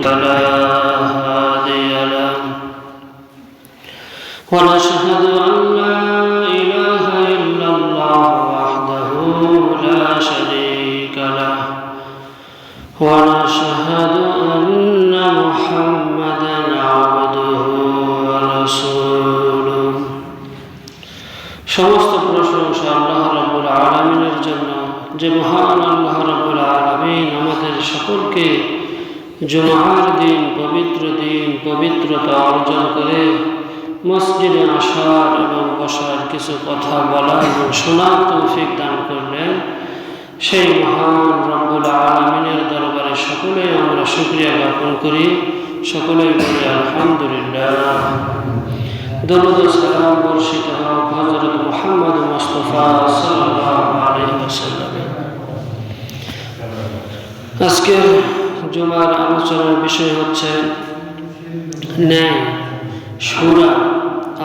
فلا هادي له ونشهد أن لا إله إلا الله وحده لا شريك له ونشهد أن محمدا عبده ورسوله সমস্ত প্রশংসা আল্লাহ রাব্বুল আলামিনের জন্য, যে মহান আল্লাহ রাব্বুল আলামিন আমাদের সকলকে জুমার দিন, পবিত্রতা অর্জন করে মসজিদে আসার এবং বসার, কিছু কথা বলা এবং শোনার তৌফিক দান করলেন। সেই মহান রব্বুল আলামিনের দরবারে সকলে আমরা শুকরিয়া জ্ঞাপন করি। সকলেই বলি আলহামদুলিল্লাহ। দরুদ ও সালাম বর্ষিত হোক হযরত মুহাম্মদ মুস্তাফা সাল্লাল্লাহু আলাইহি ওয়াসাল্লাম। আজকের জুমার আলোচনার বিষয় হচ্ছে ন্যায়, শুরা,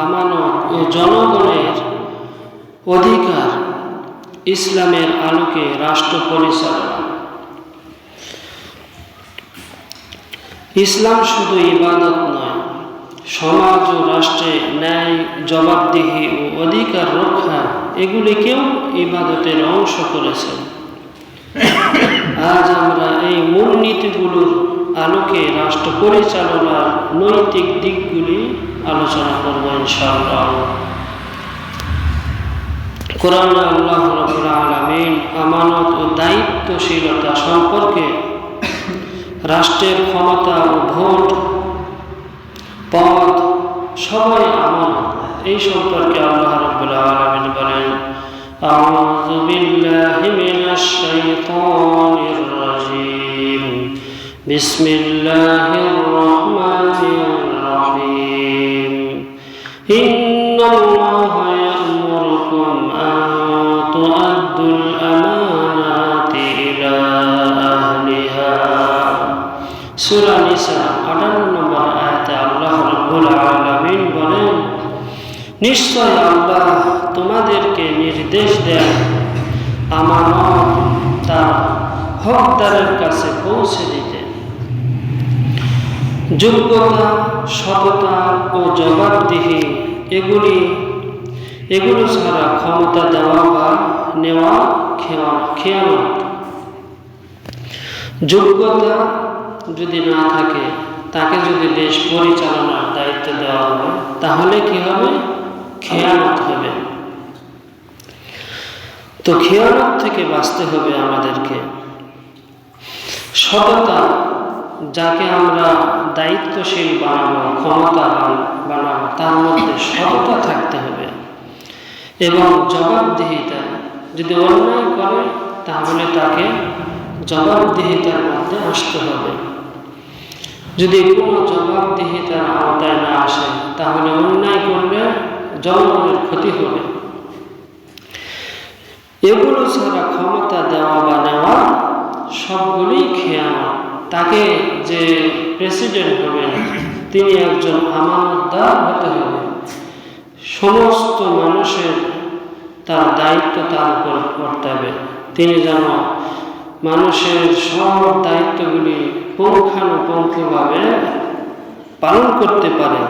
আমানত ও জনগণের অধিকার, ইসলামের আলোকে রাষ্ট্র পরিচালনা। ইসলাম শুধু ইবাদত নয়, সমাজ ও রাষ্ট্রে ন্যায়, জবাবদিহি ও অধিকার রক্ষা এগুলিকেও ইবাদতের অংশ করেছে। আজ আমরা এই মূলনীতিগুলোর আলোকে রাষ্ট্র পরিচালনার নৈতিক দিকগুলি আলোচনা করব ইনশাআল্লাহ। কোরআনে আল্লাহ রাব্বুল আলামিন আমানত ও দায়িত্বশীলতা সম্পর্কে, রাষ্ট্রের ক্ষমতা ও ভোট, পদ সবাই আমানত, এই সম্পর্কে আল্লাহ রাব্বুল আলামিন বলেন, আউযু বিল্লাহি মিনাশ শাইতানির রাজীম, বিসমিল্লাহির রহমানির রহিম, ইন্নাল্লাহা ইয়া'মুরুকুম আন তু'আদ্দুল আমানাতি ইলা আহলিহা। সূরা নিসা 58 নম্বর আয়াতে আল্লাহ রাব্বুল আলামিন বলেন, নিশ্চয় আল্লাহ তোমাদেরকে নির্দেশ দেন আমানত তার হকদারের কাছে পৌঁছে দিতে। যোগ্যতা, সততা ও জবাবদিহি এগুলো ছাড়া ক্ষমতা দেওয়া বা নেওয়া খেয়ানত। যোগ্যতা যদি না থাকে, তাকে যদি দেশ পরিচালনার দায়িত্ব দেওয়া হবে, তাহলে কি হবে? খেয়ানত হবে। তো খেয়ানত থেকে বাঁচতে হবে আমাদেরকে। সততা, যাকে আমরা দায়িত্বশীল বানাবো, ক্ষমতাবান বানাবো, তার মধ্যে সততা থাকতে হবে। এবং জবাবদিহিতা, যদি অন্যায় করে তাহলে তাকে জবাবদিহিতার মধ্যে আসতে হবে। যদি কোনো জবাবদিহিতার আওতায় না আসে, তাহলে অন্যায় করলে জনগণের ক্ষতি হবে। এগুলো ছাড়া ক্ষমতা দেওয়া বা নেওয়া সবগুলি খেয়ানত। তাকে যে প্রেসিডেন্ট হবেন, তিনি একজন আমানতদার হতে হবে। সমস্ত মানুষের তার দায়িত্ব তার উপর করতে হবে। তিনি যেন মানুষের সব দায়িত্বগুলি পুঙ্খানুপুঙ্খভাবে পালন করতে পারে।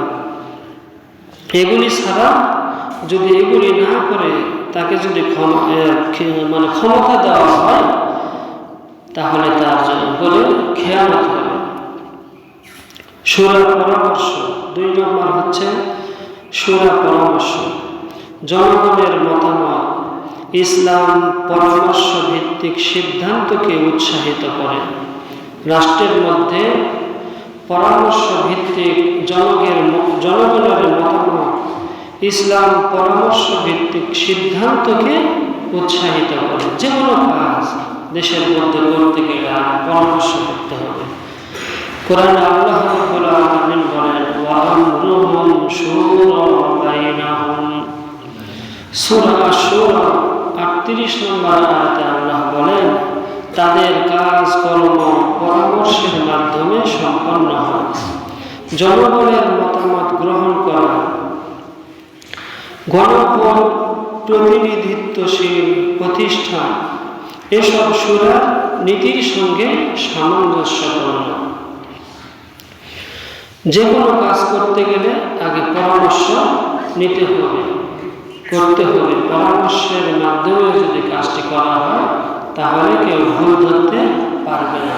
এগুলি ছাড়া, যদি এগুলি না করে তাকে যদি ক্ষমতা দেওয়া হয়, তাহলে তার উপরে খেয়ানত হবে। শুরা পরামর্শ 2 নম্বর হচ্ছে শুরা পরামর্শ। জনগণের মতামত ইসলাম পরামর্শ ভিত্তিক সিদ্ধান্তকে উৎসাহিত করে। রাষ্ট্রের মধ্যে পরামর্শ ভিত্তিক জনগণের মতামত ইসলাম পরামর্শ ভিত্তিক সিদ্ধান্তকে উৎসাহিত করে। যে কোনো কাজ দেশের মধ্যে করতে গেলে পরামর্শ করতে হবে। কোরআনে আল্লাহ রাব্বুল আলামিন বলেন, ওয়া আমরুহুম শুরা বাইনাহুম। সূরা আশ-শুরা 38 নম্বর আয়াতে আল্লাহ বলেন, তাদের কাজকর্ম পরামর্শের মাধ্যমে সম্পন্ন হয়। জনগণের মতামত গ্রহণ করা, গণভোট, প্রতিনিধিত্বশীল প্রতিষ্ঠান, এসব সূরা নীতির সঙ্গে সামঞ্জস্যপূর্ণ। যে কোনো কাজ করতে গেলে আগে পরামর্শ নিতে হবে, করতে হবে। পরামর্শের মাধ্যমে যদি কাজটি করা হয় তাহলে কেউ ভুল ধরতে পারবে না।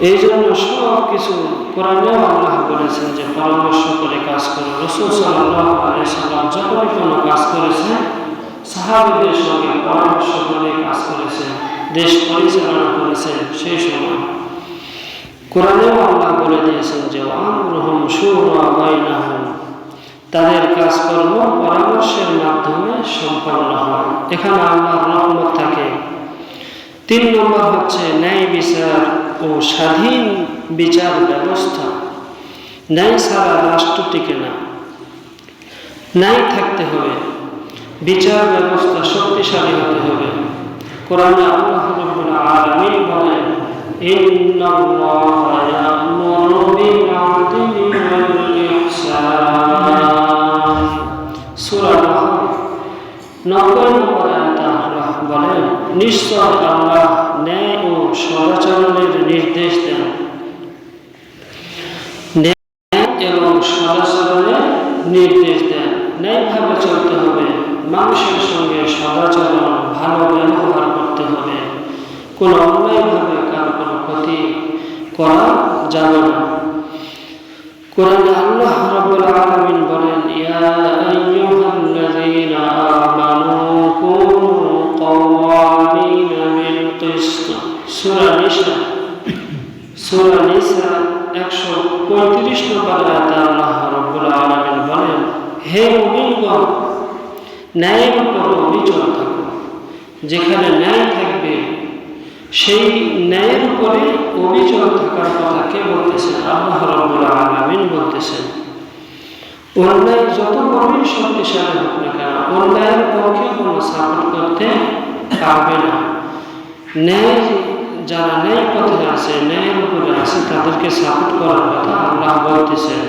এই জন্য সব কিছু কোরআনেও আল্লাহ বলেছেন যে পরামর্শ করে কাজ করো। রাসূল সাল্লাল্লাহু আলাইহি সাল্লাম যখনই কোনো কাজ করেছেন সাহাবীদের সঙ্গে পরামর্শ করে কাজ করেছেন, দেশ পরিচালনা করেছেন। সেই সময় কোরআনেও আল্লাহ বলে দিয়েছেন যে আমরুহুম শুরা বাইনাহুম, তাদের কাজকর্ম পরামর্শের মাধ্যমে সম্পন্ন হয়। এখানে আল্লাহর রহমত থাকে। 3 নম্বর হচ্ছে ন্যায় বিচার ও স্বাধীন বিচার ব্যবস্থা। ন্যায় ছাড়া রাষ্ট্র টিকে না, ন্যায় থাকতে হবে, বিচার ব্যবস্থা শক্তিশালী হতে হবে। কোরআনে আল্লাহ রাব্বুল আলামিন বলেন ইন্নাল্লাহা ইয়া'মুরু বিল আদলি ওয়াল ইহসান। সূরা নাহল 90 নম্বর আয়াতে আল্লাহ বলেন নিশ্চয় আল্লাহ ন্যায় ও সদাচরণের নির্দেশ দেন। ন্যায় এবং সদাচরণের নির্দেশ দেন। ন্যায়ভাবে চলতে হবে, মানুষের সঙ্গে সদাচরণ, ভালো ব্যবহার করতে হবে, কোনো অন্যায়ভাবে কারো কোনো ক্ষতি করা যাবে না। কোরআনে আল্লাহ রাব্বুল আলামিন বলেন ইয়া আইয়ুহাল্লাযীনা আমানু কুনু কাওয়ামিনা বিল কিসত। সূরা নিসা 135 নম্বর আয়াতে আল্লাহ রাব্বুল আলামিন বলেন হে মুমিনগণ, ন্যায়ের উপর অবিচল থাকো। যেখানে ন্যায় থাকবে সেই ন্যায়ের উপরে অবিচল থাকার কথা কে বলতেছেন? আল্লাহ রাব্বুল আলামিন বলতেছেন। অন্যায় যত বড়ই শক্তিশালী হোক না কেন, অন্যায়ের পক্ষে কোনো সাপোর্ট করতে পারবে না। ন্যায় যারা ন্যায় পথে আছে, ন্যায়ের উপরে আছে, তাদেরকে সাপোর্ট করার কথা আল্লাহ বলতেছেন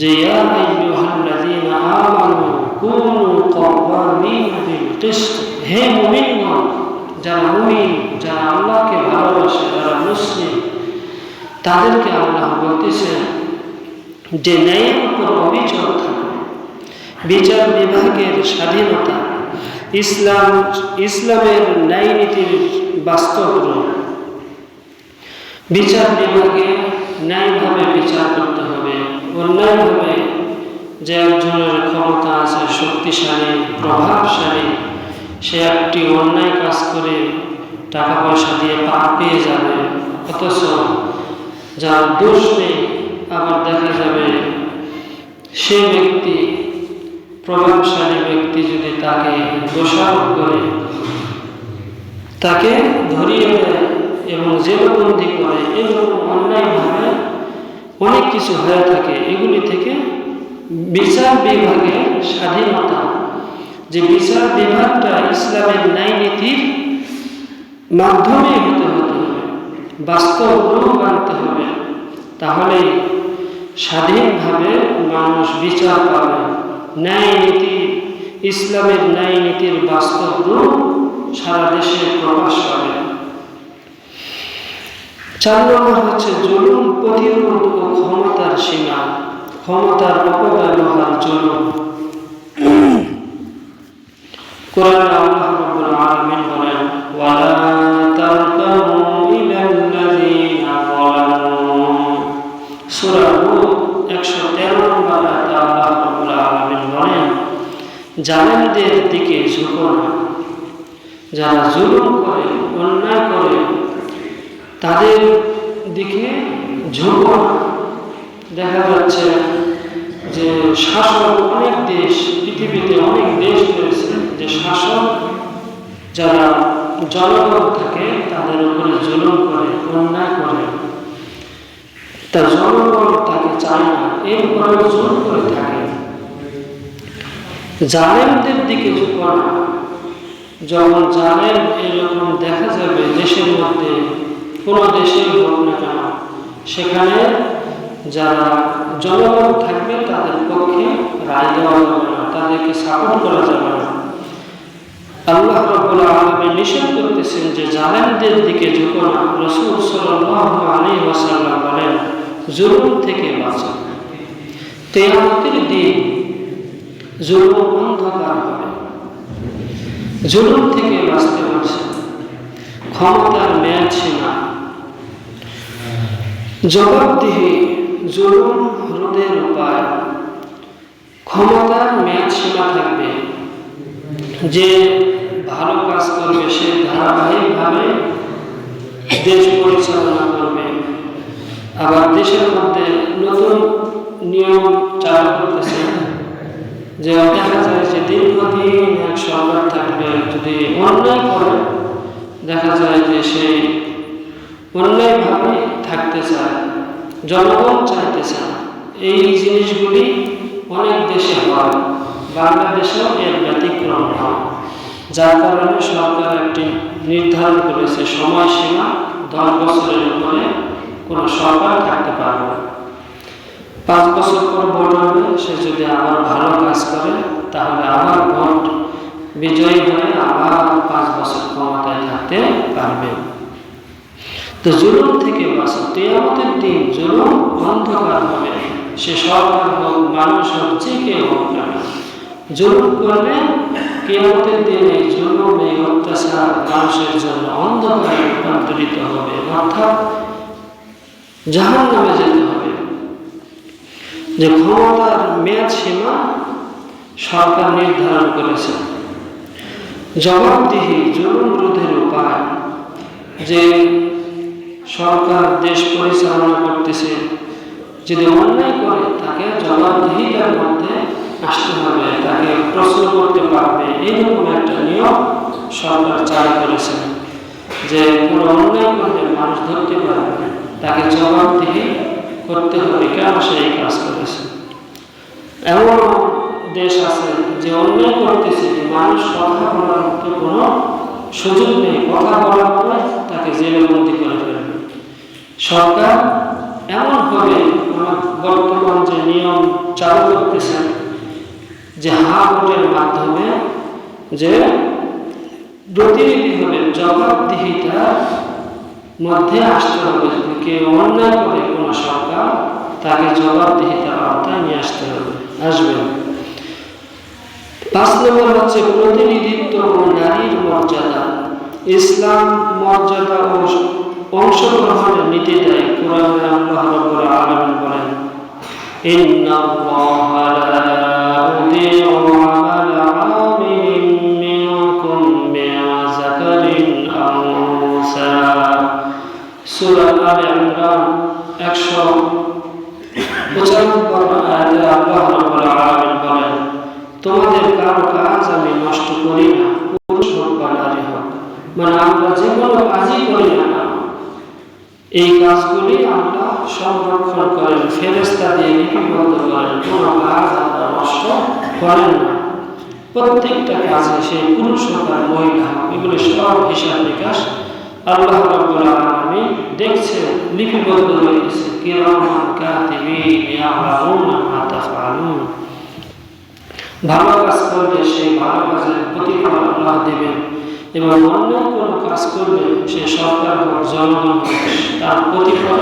যে ইয়া আইয়ুহাল্লাযীনা আমানু কুনু কাওয়ামিনা বিল কিসত। হে মুমিনগণ, যারা মুমিন, যারা আল্লাহকে ভালোবাসে, যারা মুসলিম, তাদেরকে আল্লাহ বলতেছেন যে ন্যায়ের উপর অবিচল থাকো। বিচার বিভাগের স্বাধীনতা, ইসলামের ন্যায় নীতির বাস্তব রূপ। বিচার বিভাগে ন্যায়ভাবে বিচার করতে হবে। অন্যায়ভাবে যে একজনের ক্ষমতা আছে, শক্তিশালী, প্রভাবশালী, সে একটি অন্যায় কাজ করে টাকা পয়সা দিয়ে পাপ পেয়ে যাবে, অথচ যার দোষ নেই আবার দেখা যাবে সে ব্যক্তি, প্রভাবশালী ব্যক্তি যদি তাকে দোষারোপ করে, তাকে ধরিয়ে দেয় এবং জেলবন্দি করে, এরকম অন্যায়ভাবে অনেক কিছু হয়ে থাকে। এগুলি থেকে বিচার বিভাগের স্বাধীনতা, যে বিচার বিভাগটা ইসলামের ন্যায় নীতির মাধ্যমে হতে হবে, বাস্তব রূপ আনতে হবে, তাহলে স্বাধীনভাবে মানুষ বিচার পাবে। ন্যায় নীতি, ইসলামের ন্যায় নীতির বাস্তব রূপ সারা দেশে প্রকাশ পাবে। 4 নম্বর হচ্ছে জুলুম প্রতিরোধ ও ক্ষমতার সীমা, ক্ষমতার অপব্যবহার, জুলুম। কোরআনে আল্লাহ রাব্বুল আলামিন বলেন ওয়ালা তারকানু ইলাল্লাযীনা যালামু। সূরা হুদ 113 নম্বর আয়াতে আল্লাহ রাব্বুল আলামিন বলেন জালেমদের দিকে ঝুঁকো না। যারা জুলুম করে, অন্যায় করে, তাদের দিকে ঝুঁকো না। দেখা যাচ্ছে যে শাসক অনেক দেশ, পৃথিবীতে অনেক দেশ রয়েছে যে শাসক যারা জনগণ থাকে তাদের উপরে জুলুম করে, অন্যায় করে, তা জনগণ তাকে চায় না, এর উপরে জোর করে থাকে। জালেমদের দিকে ঝুঁকো না। যখন জালেম এরকম দেখা যাবে দেশের মধ্যে, কোনো দেশেই হোক না কেন, সেখানে যারা জনগণ থাকবে তাদের পক্ষে রায় দেওয়া যাবে না, তাদেরকে সাপোর্ট করা যাবে না। আল্লাহ রাব্বুল আলামিন নিষেধ করতেছেন যে জালেমদের দিকে ঝুঁকো না। রাসূল সাল্লাল্লাহু আলাইহি ওয়াসাল্লাম বলেন জুলুম থেকে বাঁচো। কিয়ামতের দিন জুলুম অন্ধকার হবে। জুলুম থেকে বাঁচতে পারছে, ক্ষমতার মেয়াদ সীমা, জবাবদিহি, জুলুম রোধের উপায়, ক্ষমতার মেয়াদ সীমা থাকবে। যে ভালো কাজ করবে সে ধারাবাহিকভাবে দেশ পরিচালনা করবে। আবার দেশের মধ্যে নতুন নিয়ম চালু করতেছে, যে দেখা যায় যে দীর্ঘদিন এক সরকার থাকবে, যদি অন্যায় করে দেখা যায় যে সেই অন্যায়ভাবে থাকতে চায়, জনগণ চাইতে চায়। এই জিনিসগুলি অনেক দেশে হয়, বাংলাদেশেও এর ব্যতিক্রম হয়। যার কারণে সরকার একটি নির্ধারণ করেছে সময়সীমা 10 বছরের উপরে কোনো সরকার থাকতে পারবে না। 5 বছর পর ভোট হবে, সে যদি আবার ভালো কাজ করে তাহলে আবার ভোট বিজয়ী হয়ে আবার 5 বছর ক্ষমতায় থাকতে পারবে। তো জুলুম থেকে বাঁচো। কিয়ামতের দিন জুলুম অন্ধকার হবে। সে সরকার হোক, মানুষ হোক, যে কেউ হোক না, জুলুম করলে কিয়ামতের দিন এই জুলুম, এই অত্যাচার মানুষের জন্য অন্ধকারে রূপান্তরিত হবে, অর্থাৎ জাহান্নামে যেতে হবে। যে ক্ষমতার মেয়াদ সীমা সরকার নির্ধারণ করেছে। জবাবদিহি, জুলুম রোধের উপায়, যে সরকার দেশ পরিচালনা করতেছে, যদি অন্যায় করে তাকে জবাবদিহিতার মধ্যে আসতে হবে, তাকে প্রশ্ন করতে পারবে। এইরকম একটা নিয়ম সরকার চালু করেছে, যে কোনো অন্যায় করলে মানুষ ধরতে পারবে, তাকে জবাবদিহি করতে হবে কেন সে এই কাজ করেছে। এমন দেশ আছে যে অন্যায় করতেছে, যে মানুষ কথা বলার মতো কোনো সুযোগ নেই, কথা বলার পরে তাকে জেলে বন্দি করে ফেলবে সরকার। এমনভাবে বর্তমান যে নিয়ম চালু করতেছেন, যে ভোটের মাধ্যমে যে প্রতিনিধি হবে, জবাবদিহিতার মধ্যে আসতে হবে। যদি কেউ অন্যায় করে কোনো সরকার, তাকে জবাবদিহিতার আওতায় নিয়ে আসতে হবে, আসবেন। 5 নম্বর হচ্ছে প্রতিনিধিত্ব ও নারীর মর্যাদা। ইসলাম মর্যাদা ও অংশগ্রহণের নীতি দেয়। কোরআনে আল্লাহ রাব্বুল আলামিন বলেন, ইন্নাল্লাহা লা ইউদিউ আমালা আমিলিন মিনকুম মিন যাকারিন আও উনসা। সূরা আলে ইমরান 195 আয়াতে আল্লাহ রাব্বুল আলামিন বলেন, তোমাদের কারো কাজ আমি নষ্ট করি না, পুরুষ হোক বা নারী হোক। মানে আমরা যে কোনো কাজই করি না, এই কাজগুলি আল্লাহ সংরক্ষণ করেন, ফেরেশতা দিয়ে লিপিবদ্ধ করেন, কোনো কাজ আমরা নষ্ট করেন না। প্রত্যেকটা কাজে সে পুরুষ হোক আর মহিলা হোক, এগুলি সব হিসাব নিকাশ আল্লাহ রাব্বুল আলামিন দেখছেন, লিপিবদ্ধ রয়েছে। কিরামান কাতিবিন ইয়ালামুনা মা তাফআলুন। ভালো কাজ করলে সেই ভালো কাজের প্রতিফল আল্লাহ দেবেন, এবং অন্য কোনো কাজ করলে সে সরকার হোক, জনগণ হোক, তার প্রতিফল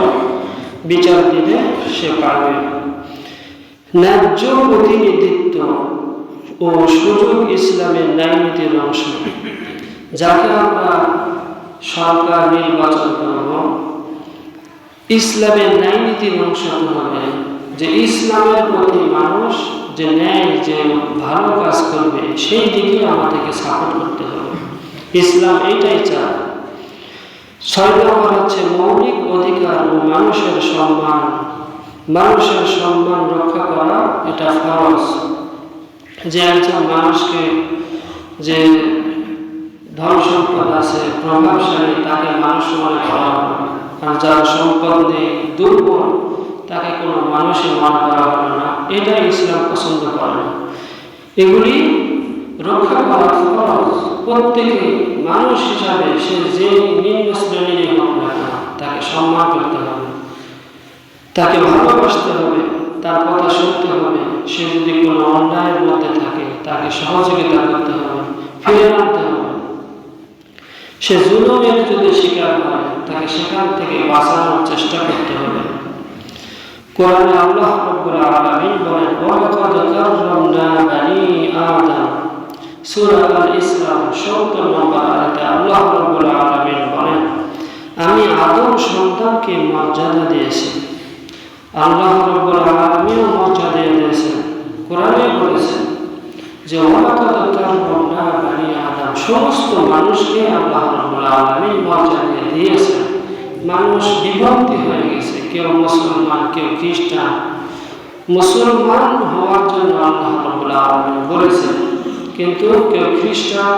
বিচার দিবে, সে পাবে। ন্যায্য প্রতিনিধিত্ব ও সুযোগ ইসলামের ন্যায় নীতির অংশ। যাকে আমরা সরকার নির্বাচন করব, ইসলামের ন্যায় নীতির অংশ হবে যে ইসলামের প্রতি মানুষ যে ন্যায়, যে ভালো কাজ করবে, সেই দিকে আমাদেরকে সাপোর্ট করতে হবে। ইসলাম এইটাই চায়। 6 নম্বর হচ্ছে মৌলিক অধিকার ও মানুষের সম্মান। মানুষের সম্মান রক্ষা করা এটা ফরজ। যে একজন মানুষকে, যে ধন সম্পদ আছে, প্রভাবশালী, তাকে মানুষ মনে করা হবে, আর যার সম্পদ নেই, দুর্বল, তাকে কোনো মানুষই মনে করা হবে না। এটাই ইসলাম পছন্দ করে না। এগুলি রক্ষা করা ফরজ। প্রত্যেকে মানুষ হিসাবে সে যে নিম্ন শ্রেণীর হোক না কেন, তাকে সম্মান করতে হবে, তাকে ভালোবাসতে হবে, তার কথা শুনতে হবে। সে যদি কোনো অন্যায়ের মধ্যে থাকে, তাকে সহযোগিতা করতে হবে, ফিরে আনতে হবে। সে জুলুমের যদি শিকার হয়, তাকে সেখান থেকে বাঁচানোর চেষ্টা করতে হবে। কোরআনে আল্লাহ রাব্বুল আলামিন বলেন, ওয়ালাকাদ কাররামনা বানি আদম। সূরা আল ইসরা ৭০ নম্বর আয়াতে আল্লাহ রাব্বুল আলামিন বলেন, আমি আদম সন্তানকে মর্যাদা দিয়েছি। আল্লাহ রাব্বুল আলামিন মর্যাদা দিয়েছেন। কোরআনে বলেছেন যে ওয়ালাকাদ কাররামনা বানি আদম, সমস্ত মানুষকে আল্লাহ রাব্বুল আলামিন মর্যাদা দিয়েছেন। মানুষ বিভক্তি হয়ে গেছে, কেউ মুসলমান, কেউ খ্রিস্টান। মুসলমান হওয়ার জন্য আল্লাহ রাব্বুল আলামিন বলেছেন, কিন্তু কেউ খ্রিস্টান,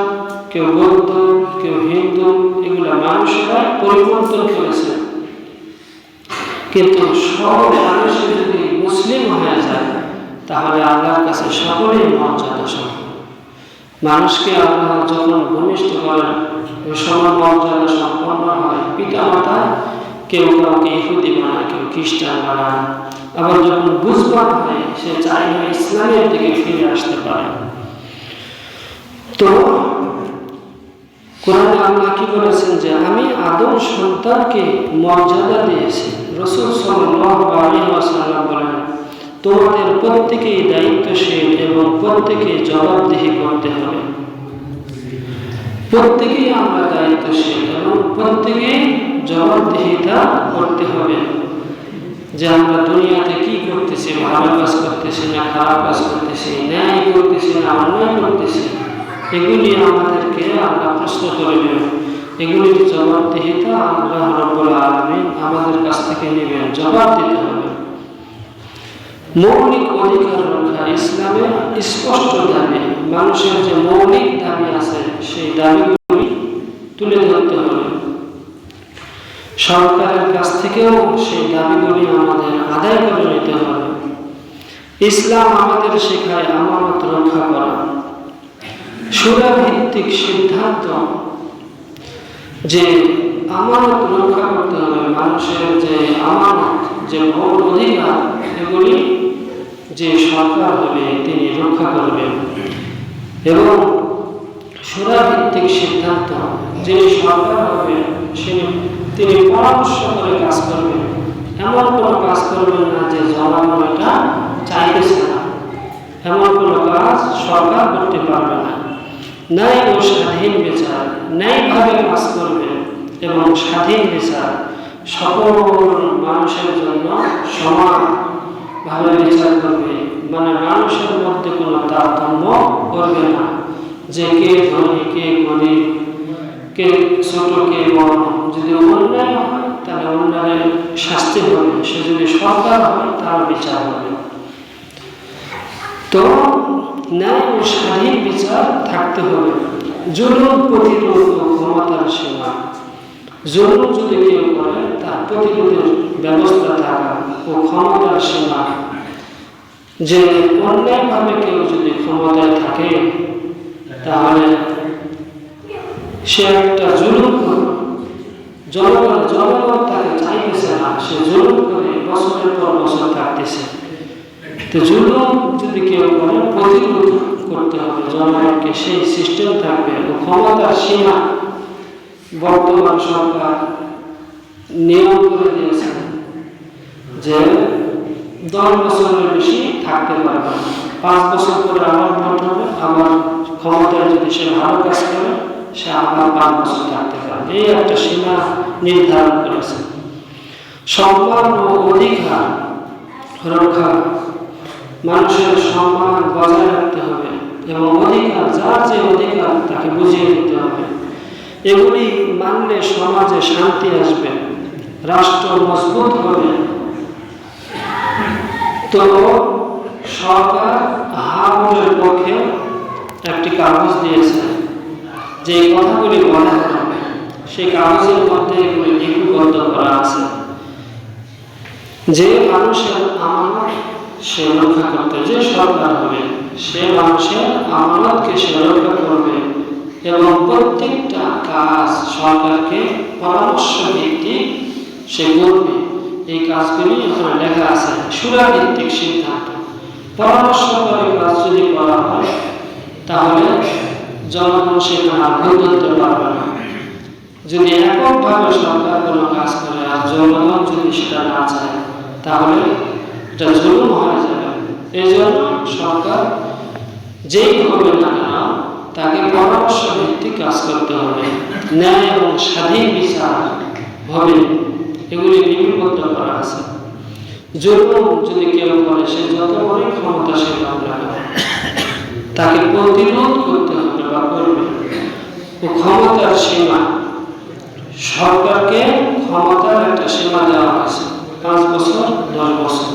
কেউ বৌদ্ধ, কেউ হিন্দু, এগুলো মানুষেরা পরিবর্তন করেছে। কিন্তু সব মানুষ যদি মুসলিম হয়ে যায় তাহলে আল্লাহর কাছে সকলেই মর্যাদা সম্পন্ন। মানুষকে আল্লাহ যখন ভূমিষ্ঠ করেন ওই সময় মর্যাদা সম্পন্ন হয়। পিতা মাতা কেউ কাউকে ইহুদি বানায়, কেউ খ্রিস্টান বানায়। আবার যখন বুঝবার হয় সে চাইলে ইসলামের দিকে ফিরে আসতে পারে। তো কোরআনে আল্লাহ কি বলেছেন যে আমি আদম সন্তানকে মর্যাদা দিয়েছি। রাসূল সাল্লাল্লাহু আলাইহি ওয়াসাল্লাম বলেন, তোমাদের প্রত্যেকেই দায়িত্বশীল এবং প্রত্যেকেই জবাবদিহি করতে হবে। প্রত্যেকেই আমরা দায়িত্বশীল এবং প্রত্যেকেই জবাবদিহিতা করতে হবে যে আমরা দুনিয়াতে কি করতেছি, ভালো কাজ করতেছি না খারাপ কাজ করতেছি, ন্যায় করতেছি না অন্যায় করতেছি, এগুলি আমাদেরকে আল্লাহ প্রশ্ন করবেন। এগুলির জবাবদিহিতা আল্লাহ রাব্বুল আলামিন আমাদের কাছ থেকে নেবেন, জবাব দিতে হবে। মৌলিক অধিকার রক্ষা ইসলামের স্পষ্ট দাবি। মানুষের যে মৌলিক দাবি আছে সেই দাবিগুলি তুলে ধরতে হবে। সরকারের কাছ থেকেও সেই দাবিগুলি আমাদের আদায় করে নিতে হবে। ইসলাম আমাদের শেখায় আমানত রক্ষা করা। শূরা ভিত্তিক সিদ্ধান্ত যে আমানত রক্ষা করতে হবে। মানুষের যে আমানত, যে মৌল অধিকার, এগুলি যে সরকার হবে তিনি রক্ষা করবেন। এবং শূরা ভিত্তিক সিদ্ধান্ত যে সরকার হবে তিনি পরামর্শ করে কাজ করবেন। এমন কোনো কাজ করবেন না যে জনগণ এটা চাইতেছে না, এমন কোনো কাজ সরকার করতে পারবে না। ন্যায় ও স্বাধীন বিচার, ন্যায়ভাবে কাজ করবে এবং স্বাধীন বিচার, সকল মানুষের জন্য সমানভাবে বিচার করবে। মানে মানুষের মধ্যে কোনো তারতম্য করবে না যে কে ধনী, কে গরিব, কে ছোট, কে বড়। যদি অন্যায় হয় তাহলে অন্যায়ের শাস্তি হবে, সে যদি সরকার হয় তার বিচার হবে। তো ন্যায় ও স্বাধীন বিচার থাকতে হবে। জুলুম প্রতিরোধ ও ক্ষমতার সীমা। জুলুম যদি কেউ করে তার প্রতিরোধের ব্যবস্থা থাকা ও ক্ষমতার সীমা। যে অন্যায়ভাবে কেউ যদি ক্ষমতায় থাকে তাহলে সে একটা জুলুম করে। জনগণ তাকে চাইতেছে না, সে জুলুম করে বছরের পর বছর থাকতেছে। তো জুলুম যদি কেউ করে প্রতিরোধ করতে হবে জনগণকে, সেই সিস্টেম থাকবে। ক্ষমতার সীমা বর্তমান সরকার নিয়ম করে দিয়েছে যে 10 বছরের বেশি থাকতে পারবে না। 5 বছর পরে আবার ভোট হবে, আবার ক্ষমতায় যদি সে ভালো কাজ করে সে আবার 5 বছর থাকতে পারবে। এই একটা সীমা নির্ধারণ করেছে। সম্মান ও অধিকার রক্ষা। মানুষের সম্মান বজায় রাখতে হবে এবং অধিকার, যার যে অধিকার তাকে বুঝিয়ে দিতে হবে। এগুলি মানলে সমাজে শান্তি আসবে, রাষ্ট্র মজবুত হবে। তো সরকার হাবুলের পক্ষে একটি কাগজ দিয়েছে যে কথাগুলি বলা হবে, সেই কাগজের মধ্যে এগুলি লিপিবদ্ধ করা আছে যে মানুষের আমানত সে রক্ষা করতে, যে সরকার হবে সে মানুষের আমানতকে সে রক্ষা করবে এবং প্রত্যেকটা কাজ সরকারকে পরামর্শ ভিত্তিক সে করবে। এই কাজগুলি এখানে লেখা আছে। শূরা ভিত্তিক সিদ্ধান্ত, পরামর্শ করে কাজ যদি করা হয় তাহলে জনগণ সেখানে ভুল ধরতে পারবে না। যদি এককভাবে সরকার কোনো কাজ করে আর জনগণ যদি সেটা না চায় তাহলে এটা জুলুম হয়ে যাবে। এই জন্য সরকার যেই হবে না কেন তাকে পরামর্শ ভিত্তিক কাজ করতে হবে, ন্যায় এবং স্বাধীন বিচার হবে, এগুলি লিপিবদ্ধ করা আছে। জুলুম যদি কেউ করে, সে যত বড় ক্ষমতাশীল হোক না কেন, তাকে প্রতিরোধ করতে হবে বা করবে। ও ক্ষমতার সীমা, সরকারকে ক্ষমতার একটা সীমা দেওয়া হয়েছে, 5 বছর 10 বছর।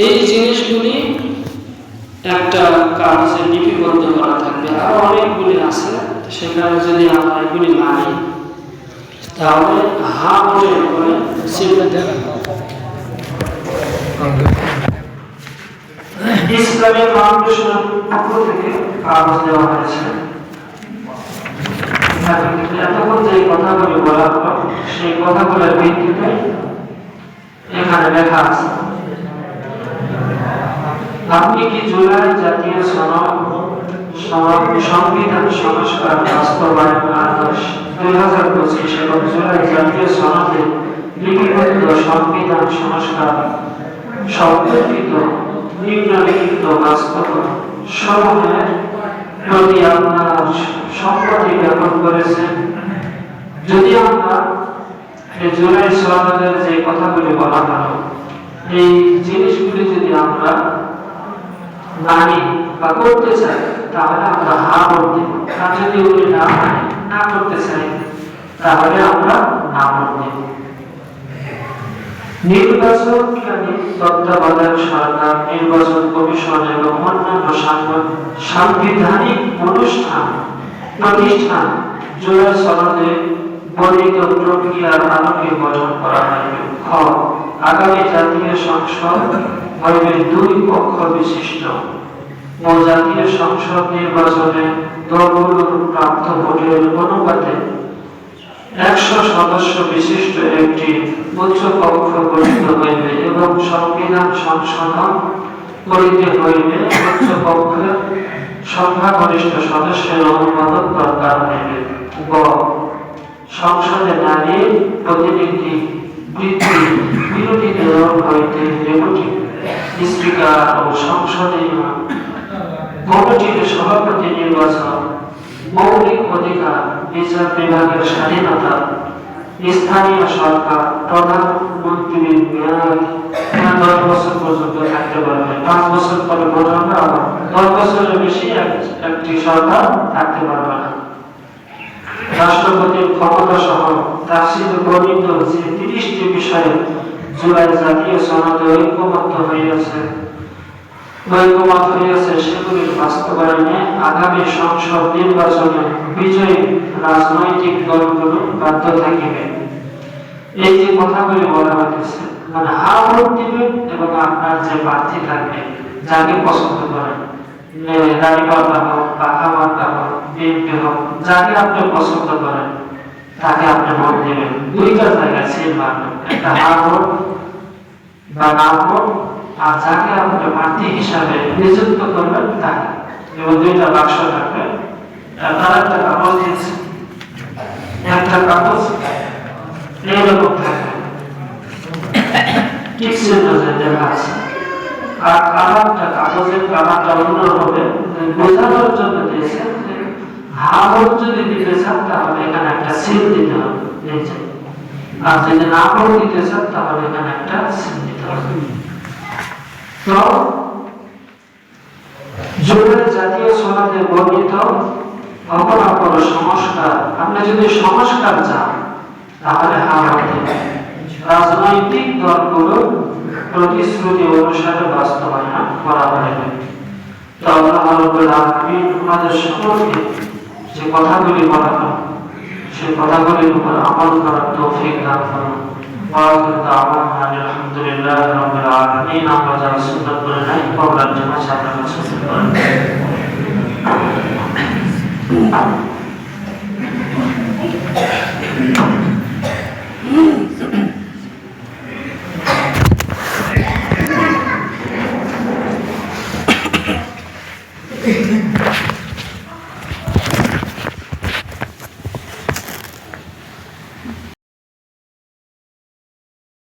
এই জিনিসগুলি একটা কাগজে লিপিবদ্ধ করা থাকবে। আরো অনেকগুলি আছে, সেখানে যদি আমরা এগুলি মানি তাহলে হা বলে করে ইসলামী ফাউন্ডেশনের পক্ষ থেকে কাগজ দেওয়া হয়েছে। এতক্ষণ যে কথাগুলি বলা হলো সেই কথাগুলোর ভিত্তিতে এখানে লেখা আছে, আপনি কি জুলাই জাতীয় সংবিধান সংস্কার বাস্তবায়ন আদেশ 2025 এবং জুলাই জাতীয় সনদে লিপিবদ্ধ সংবিধান সংস্কার সম্পর্কিত নিম্নলিখিত বাস্তব সমূহের প্রতি আপনার সম্মতি জ্ঞাপন করেছেন? যদি আমরা এই জুলাই সনদের যে কথাগুলি বলা হলো, এই জিনিসগুলি যদি আমরা মানি বা করতে চাই তাহলে আমরা হা ভোট দেব। আর যদি ওগুলি না করতে চাই তাহলে আমরা না ভোট দেব। নির্বাচনকালীন তত্ত্বাবধায়ক সরকার, নির্বাচন কমিশন এবং অন্যান্য সাংবিধানিক প্রতিষ্ঠান জুলাই সনদে বর্ণিত প্রক্রিয়ার আলোকে গঠন করা হবে। খ, আগামী জাতীয় সংসদ হইবে 2 পক্ষ বিশিষ্ট ও জাতীয় সংসদ নির্বাচনে দলগুলোর প্রাপ্ত ভোটের অনুপাতে 100 সদস্য বিশিষ্ট একটি উচ্চ পক্ষ গঠিত হইবে এবং সংবিধান সংশোধন করিতে হইলে উচ্চ পক্ষের সংখ্যাগরিষ্ঠ সদস্যের অনুমোদন দরকার হইবে। গ, সংসদে নারীর প্রতিনিধি বৃদ্ধি বিরোধী দল হইতে ডেপুটি স্পিকার ও সংসদীয় কমিটির সভাপতি নির্বাচন, মৌলিক অধিকার, বিচার বিভাগের স্বাধীনতা, স্থানীয় সরকার, প্রধানমন্ত্রীর মেয়াদ 10 বছর পর্যন্ত থাকতে পারবে। 5 বছর পরে ভোট হবে, আবার 10 বছরের বেশি একটি সরকার থাকতে পারবে না। রাষ্ট্রপতির ক্ষমতা সহ তাফসীরে বর্ণিত যে 30টি বিষয়ে জুলাই জাতীয় সনদে ঐকমত্য হইয়াছে সেগুলির বাস্তবায়নে আগামী সংসদ নির্বাচনে বিজয়ী রাজনৈতিক দলগুলো বাধ্য থাকিবে। এই যে কথাগুলি বলা হইতেছে, মানে হা ভোট দিবেন এবং আপনার যে প্রার্থী থাকবে, যাকে পছন্দ করেন, রাজনীতিকর্তা হোক, বাখামার্কা হোক, বিএনপি হোক, যাকে আপনি পছন্দ করেন তাকে আপনি ভোট দেবেন। 2টা জায়গায় সিল মারবেন, একটা হা ভোট বা না ভোট, আর যাকে আপনি প্রার্থী হিসাবে নিযুক্ত করবেন তাকে, এবং 2টা বাক্স থাকবে। তার একটা কাগজ দিয়েছে, একটা কাগজ এইরকম থাকবে, টিক চিহ্ন দেখা আছে, আর কালারটা কাগজের কালারটা অন্য হবে, বোঝানোর জন্য দিয়েছে যে হা ভোট যদি দিতে চান তাহলে এখানে একটা সিল দিতে হবে, আর যদি না ভোট দিতে চান তাহলে এখানে একটা সিল দিতে হবে। তো জুলাই জাতীয় সনদে বর্ণিত অপর সংস্কার, আপনি যদি সংস্কার চান তাহলে হা ভোট দেবেন। রাজনৈতিক দলগুলো প্রতিশ্রুতি অনুসারে বাস্তবায়ন করা হবে। তো আল্লাহ রাব্বুল আলামিন আমাদের সকলকে যে কথাগুলি বলা হলো সেই কথাগুলির উপর আমল করার তৌফিক দান করুন। আলহামদুলিল্লাহ রাব্বিল আলামিন। আমরা যারা সুন্নাত পড়ে নাই প্রোগ্রাম জমা সাথে সুন্নাত পড়েন।